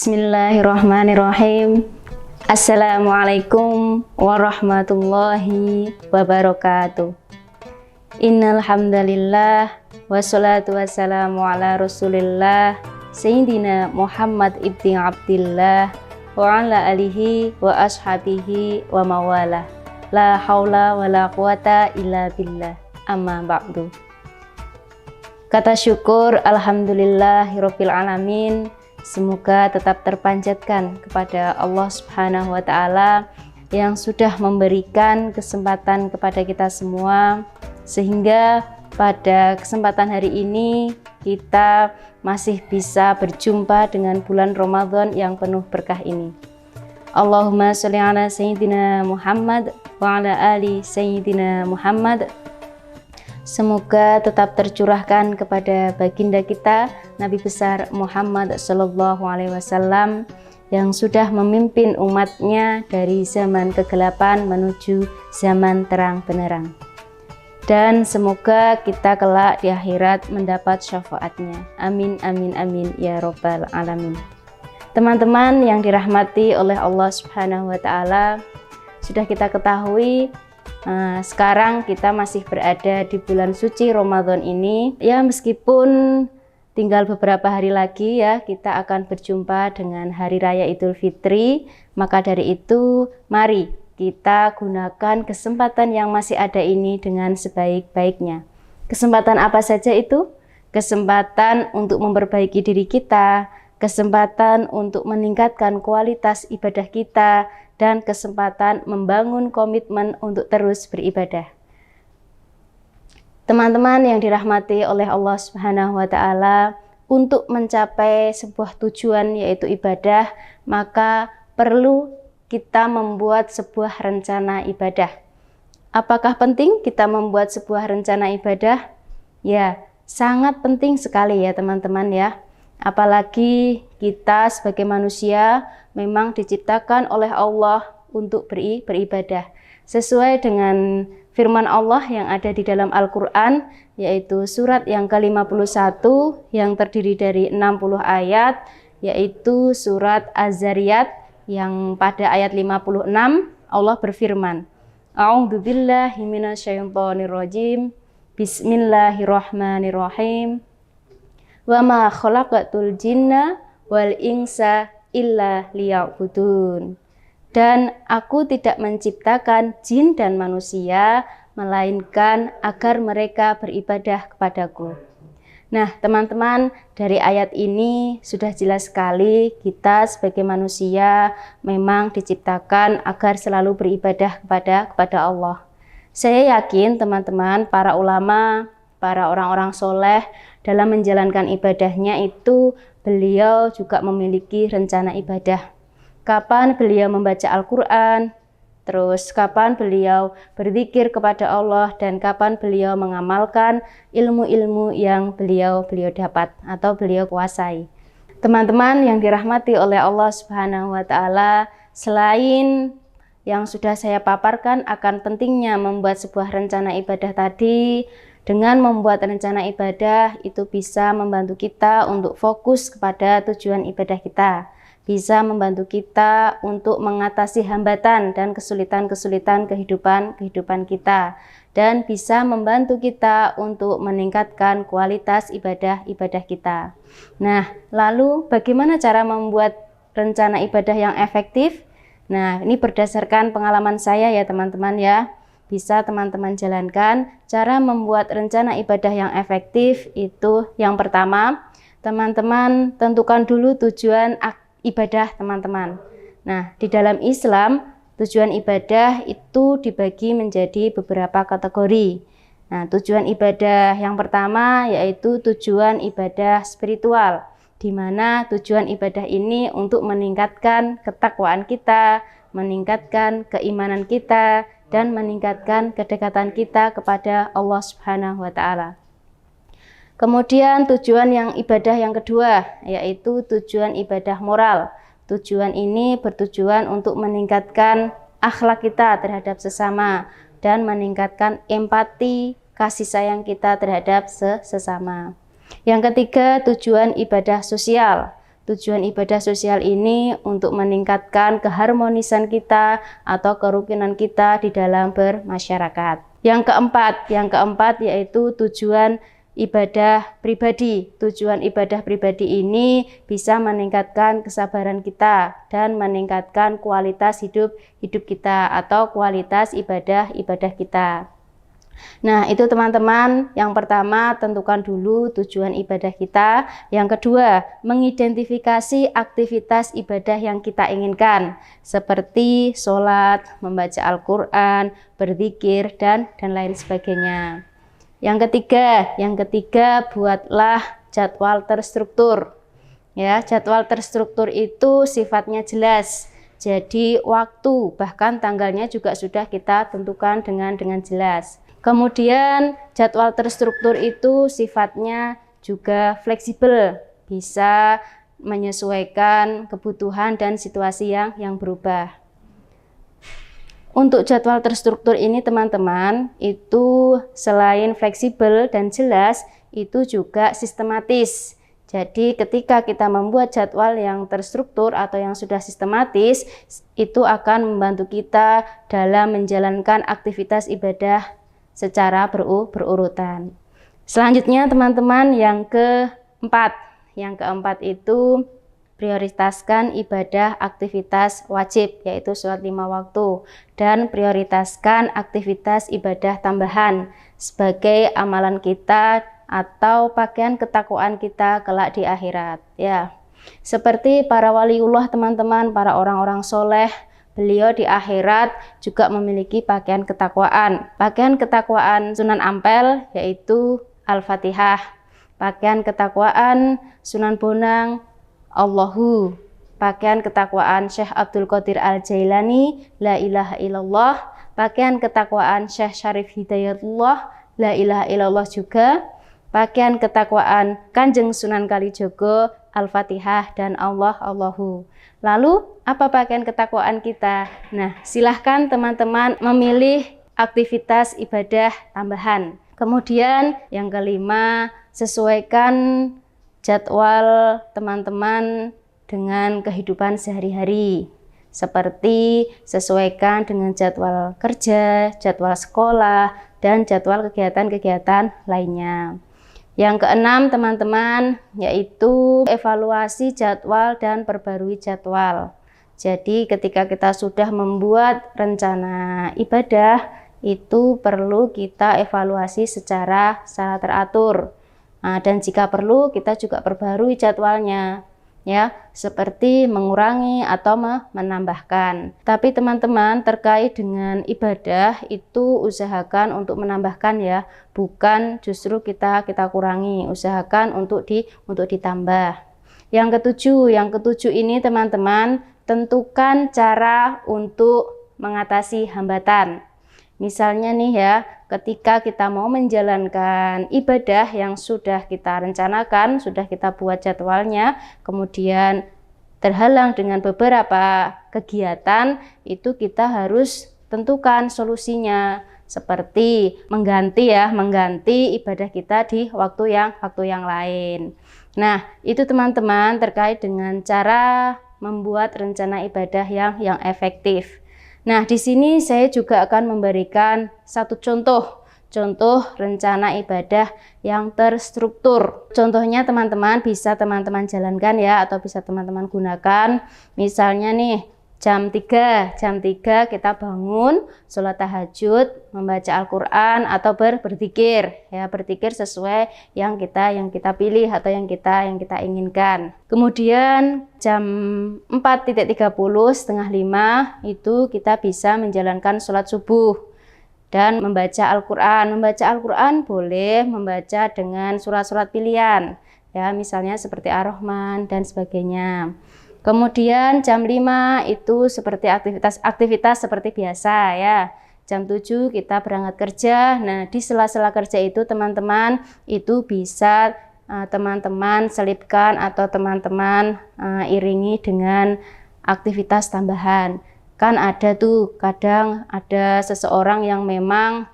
Bismillahirrahmanirrahim. Assalamualaikum warahmatullahi wabarakatuh. Innal hamdalillah wassalatu wassalamu ala Rasulillah Sayyidina Muhammad ibni Abdillah wa ala alihi wa ashabihi wa mawalah. La haula wa la quwata illa billah. Amma ba'du. Kata syukur alhamdulillahirabbil alamin. Semoga tetap terpanjatkan kepada Allah Subhanahu wa Ta'ala yang sudah memberikan kesempatan kepada kita semua, sehingga pada kesempatan hari ini kita masih bisa berjumpa dengan bulan Ramadan yang penuh berkah ini. Allahumma sholli ala Sayyidina Muhammad wa ala ali Sayyidina Muhammad. Semoga tetap tercurahkan kepada baginda kita Nabi besar Muhammad Sallallahu Alaihi Wasallam yang sudah memimpin umatnya dari zaman kegelapan menuju zaman terang benderang. Dan semoga kita kelak di akhirat mendapat syafaatnya. Amin amin amin ya robbal alamin. Teman-teman yang dirahmati oleh Allah Subhanahu Wa Taala, sudah kita ketahui. Sekarang kita masih berada di bulan suci Ramadan ini. Ya, meskipun tinggal beberapa hari lagi ya kita akan berjumpa dengan Hari Raya Idul Fitri. Maka dari itu mari kita gunakan kesempatan yang masih ada ini dengan sebaik-baiknya. Kesempatan apa saja itu? Kesempatan untuk memperbaiki diri kita, kesempatan untuk meningkatkan kualitas ibadah kita, dan kesempatan membangun komitmen untuk terus beribadah. Teman-teman yang dirahmati oleh Allah Subhanahu wa Ta'ala, untuk mencapai sebuah tujuan yaitu ibadah, maka perlu kita membuat sebuah rencana ibadah. Apakah penting kita membuat sebuah rencana ibadah? Ya, sangat penting sekali ya teman-teman ya. Apalagi kita sebagai manusia memang diciptakan oleh Allah untuk beribadah. Sesuai dengan firman Allah yang ada di dalam Al-Quran, yaitu surat yang ke-51 yang terdiri dari 60 ayat, yaitu surat Az-Zariyat yang pada ayat 56 Allah berfirman, A'udzubillahi minasyaitonirrajim. Bismillahirrahmanirrahim. Wa ma khalaqatul jinna wal insa illa liya'budun. Dan aku tidak menciptakan jin dan manusia melainkan agar mereka beribadah kepadaku. Nah, teman-teman, dari ayat ini sudah jelas sekali kita sebagai manusia memang diciptakan agar selalu beribadah kepada Allah. Saya yakin teman-teman, para ulama, para orang-orang soleh dalam menjalankan ibadahnya itu beliau juga memiliki rencana ibadah. Kapan beliau membaca Al-Quran, terus kapan beliau berzikir kepada Allah, dan kapan beliau mengamalkan ilmu-ilmu yang beliau dapat atau beliau kuasai. Teman-teman yang dirahmati oleh Allah Subhanahu wa Ta'ala, selain yang sudah saya paparkan akan pentingnya membuat sebuah rencana ibadah tadi, dengan membuat rencana ibadah itu bisa membantu kita untuk fokus kepada tujuan ibadah kita. Bisa membantu kita untuk mengatasi hambatan dan kesulitan-kesulitan kehidupan kita. Dan bisa membantu kita untuk meningkatkan kualitas ibadah kita. Nah, lalu bagaimana cara membuat rencana ibadah yang efektif? Nah, ini berdasarkan pengalaman saya ya teman-teman ya. Bisa teman-teman jalankan. Cara membuat rencana ibadah yang efektif itu yang pertama, teman-teman tentukan dulu tujuan ibadah teman-teman. Nah, di dalam Islam, tujuan ibadah itu dibagi menjadi beberapa kategori. Nah, tujuan ibadah yang pertama yaitu tujuan ibadah spiritual, di mana tujuan ibadah ini untuk meningkatkan ketakwaan kita, meningkatkan keimanan kita, dan meningkatkan kedekatan kita kepada Allah Subhanahu wa Ta'ala. Kemudian tujuan yang ibadah yang kedua yaitu tujuan ibadah moral. Tujuan ini bertujuan untuk meningkatkan akhlak kita terhadap sesama dan meningkatkan empati, kasih sayang kita terhadap sesama. Yang ketiga, tujuan ibadah sosial. tujuan ibadah sosial ini untuk meningkatkan keharmonisan kita atau kerukunan kita di dalam bermasyarakat. Yang keempat yaitu tujuan ibadah pribadi. Tujuan ibadah pribadi ini bisa meningkatkan kesabaran kita dan meningkatkan kualitas hidup kita atau kualitas ibadah kita. Nah, itu teman-teman, yang pertama tentukan dulu tujuan ibadah kita. Yang kedua, mengidentifikasi aktivitas ibadah yang kita inginkan, seperti sholat, membaca Al-Quran, berzikir, dan lain sebagainya. Yang ketiga, buatlah jadwal terstruktur. Ya, jadwal terstruktur itu sifatnya jelas. Jadi waktu bahkan tanggalnya juga sudah kita tentukan dengan jelas. Kemudian jadwal terstruktur itu sifatnya juga fleksibel, bisa menyesuaikan kebutuhan dan situasi yang berubah. Untuk jadwal terstruktur ini teman-teman, itu selain fleksibel dan jelas, itu juga sistematis. Jadi ketika kita membuat jadwal yang terstruktur atau yang sudah sistematis, itu akan membantu kita dalam menjalankan aktivitas ibadah secara berurutan. Selanjutnya teman-teman, yang keempat itu prioritaskan ibadah aktivitas wajib, yaitu sholat 5 waktu, dan prioritaskan aktivitas ibadah tambahan sebagai amalan kita atau pakaian ketakwaan kita kelak di akhirat. Ya, seperti para waliullah teman-teman, para orang-orang soleh, beliau di akhirat juga memiliki pakaian ketakwaan. Pakaian ketakwaan Sunan Ampel yaitu Al-Fatihah. Pakaian ketakwaan Sunan Bonang Allahu. Pakaian ketakwaan Syekh Abdul Qadir Al-Jailani La ilaha illallah. Pakaian ketakwaan Syekh Syarif Hidayatullah La ilaha illallah juga. Pakaian ketakwaan Kanjeng Sunan Kalijogo Al-Fatihah dan Allahu. Lalu apa pakaian ketakwaan kita? Nah, silahkan teman-teman memilih aktivitas ibadah tambahan. Kemudian yang kelima, sesuaikan jadwal teman-teman dengan kehidupan sehari-hari. Seperti sesuaikan dengan jadwal kerja, jadwal sekolah, dan jadwal kegiatan-kegiatan lainnya. Yang keenam teman-teman, yaitu evaluasi jadwal dan perbarui jadwal. Jadi ketika kita sudah membuat rencana ibadah, itu perlu kita evaluasi secara teratur. Nah, dan jika perlu kita juga perbarui jadwalnya, ya, seperti mengurangi atau menambahkan. Tapi teman-teman, terkait dengan ibadah itu usahakan untuk menambahkan ya, bukan justru kita kurangi, usahakan untuk ditambah. Yang ketujuh ini teman-teman, tentukan cara untuk mengatasi hambatan. Misalnya nih ya, ketika kita mau menjalankan ibadah yang sudah kita rencanakan, sudah kita buat jadwalnya, kemudian terhalang dengan beberapa kegiatan, itu kita harus tentukan solusinya, seperti mengganti ibadah kita di waktu yang lain. Nah, itu teman-teman terkait dengan cara membuat rencana ibadah yang efektif. Nah, di sini saya juga akan memberikan satu contoh rencana ibadah yang terstruktur. Contohnya teman-teman bisa teman-teman jalankan ya, atau bisa teman-teman gunakan. Misalnya nih, jam 3 kita bangun, sholat tahajud, membaca Al-Quran atau berzikir. Ya, berzikir sesuai yang kita pilih atau yang kita inginkan. Kemudian jam 4.30, setengah 5 itu kita bisa menjalankan sholat subuh dan membaca Al-Quran. Membaca Al-Quran boleh membaca dengan surat-surat pilihan, ya, misalnya seperti Ar-Rahman dan sebagainya. Kemudian jam 5 itu seperti aktivitas seperti biasa ya. Jam 7 kita berangkat kerja. Nah, di sela-sela kerja itu teman-teman itu bisa teman-teman selipkan atau teman-teman iringi dengan aktivitas tambahan. Kan ada tuh kadang ada seseorang yang memang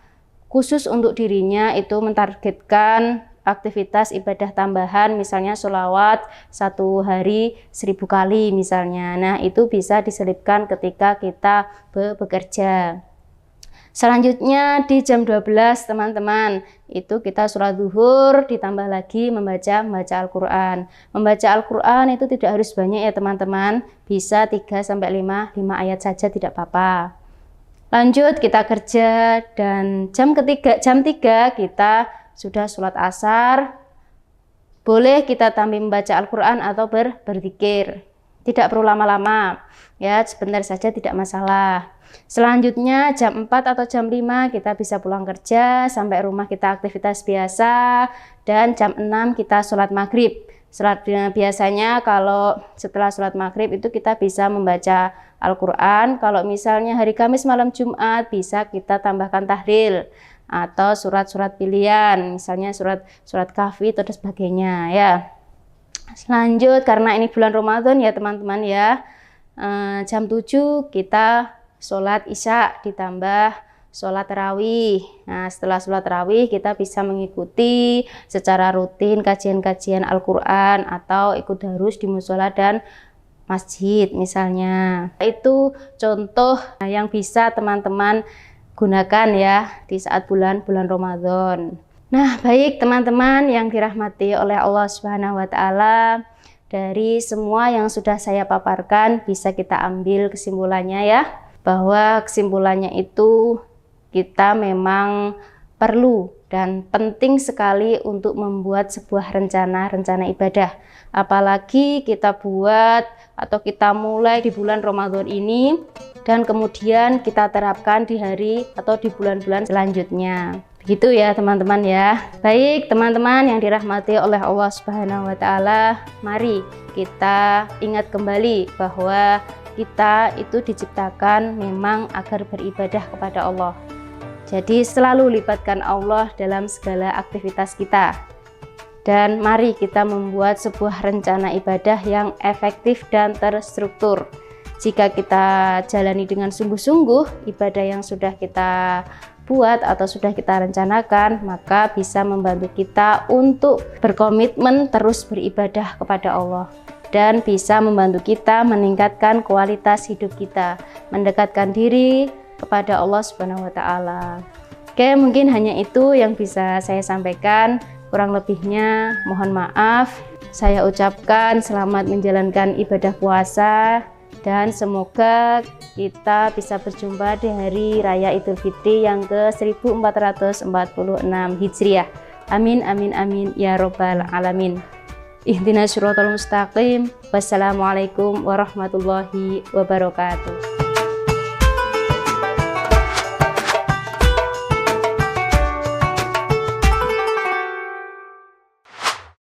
khusus untuk dirinya itu mentargetkan aktivitas ibadah tambahan, misalnya sholawat 1 hari 1000 kali misalnya. Nah, itu bisa diselipkan ketika kita bekerja. Selanjutnya di jam 12 teman-teman, itu kita sholat zuhur ditambah lagi membaca Al-Quran. Membaca Al-Quran itu tidak harus banyak ya teman-teman, bisa 3-5 ayat saja tidak apa-apa. Lanjut kita kerja, dan jam 3 kita sudah sholat asar. Boleh kita sambil membaca Al-Quran atau berzikir. Tidak perlu lama-lama, ya sebentar saja tidak masalah. Selanjutnya jam 4 atau jam 5 kita bisa pulang kerja, sampai rumah kita aktivitas biasa, dan jam 6 kita sholat maghrib. Biasanya kalau setelah sholat maghrib itu kita bisa membaca Al-Quran. Kalau misalnya hari Kamis malam Jumat bisa kita tambahkan tahlil atau surat-surat pilihan, misalnya surat Kahfi atau sebagainya ya. Lanjut, karena ini bulan Ramadan ya teman-teman ya, jam 7 kita sholat isya ditambah sholat tarawih. Nah, setelah sholat tarawih kita bisa mengikuti secara rutin kajian-kajian Al-Quran atau ikut darus di mushola dan masjid misalnya. Itu contoh yang bisa teman-teman gunakan ya di saat bulan Ramadan. Nah, baik teman-teman yang dirahmati oleh Allah Subhanahu wa Ta'ala, dari semua yang sudah saya paparkan bisa kita ambil kesimpulannya ya, bahwa kesimpulannya itu kita memang perlu dan penting sekali untuk membuat sebuah rencana ibadah. Apalagi kita buat atau kita mulai di bulan Ramadan ini dan kemudian kita terapkan di hari atau di bulan-bulan selanjutnya. Begitu ya teman-teman ya. Baik teman-teman yang dirahmati oleh Allah Subhanahu wa Ta'ala, mari kita ingat kembali bahwa kita itu diciptakan memang agar beribadah kepada Allah. Jadi selalu libatkan Allah dalam segala aktivitas kita. Dan mari kita membuat sebuah rencana ibadah yang efektif dan terstruktur. Jika kita jalani dengan sungguh-sungguh ibadah yang sudah kita buat atau sudah kita rencanakan, maka bisa membantu kita untuk berkomitmen terus beribadah kepada Allah. Dan bisa membantu kita meningkatkan kualitas hidup kita, mendekatkan diri kepada Allah Subhanahu wa Ta'ala. Oke, mungkin hanya itu yang bisa saya sampaikan. Kurang lebihnya mohon maaf. Saya ucapkan selamat menjalankan ibadah puasa, dan semoga kita bisa berjumpa di hari raya Idul Fitri yang ke-1446 Hijriah. Amin amin amin ya robbal alamin. Ihdinas siratal mustaqim. Wassalamualaikum warahmatullahi wabarakatuh.